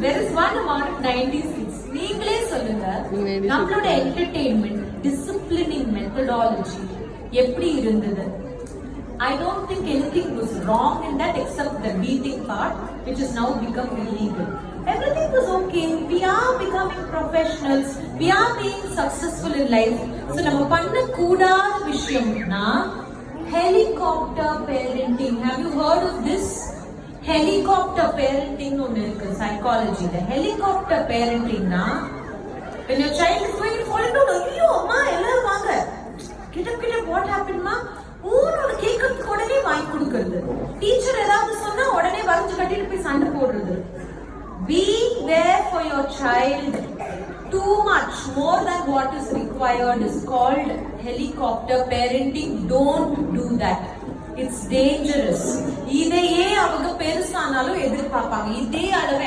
there is one amount of 90s kids. நீங்களே சொல்லுங்க, நம்மளோட entertainment, disciplining methodology எப்படி இருந்தது? I don't think anything was wrong in that except the beating part, which has now become illegal. Everything was okay. We are becoming professionals. We are being successful in life. So நம்ம பண்ண கூடாத விஷயம்னா helicopter parenting. Have you heard of this? Helicopter parenting ஒன்னு இருக்கு psychology. The helicopter parenting na when your child is going to fall down, ஐயோ அம்மா எல்லாரும் வாங்க, கிட்ட what happened ma? ஊனோட கேக்குறதுக்கு உடனே வாங்கி கொடுக்கிறது, டீச்சர் ஏதாவது சொன்னா உடனே வரைஞ்சு கட்டிட்டு போய் சண்டை போடுறது. Being there for your child too much, more than what is required, is called helicopter parenting. Don't do that. It's dangerous. இதையே அவங்க பெருசானாலும் எதிர்பார்ப்பாங்க. இதே அளவு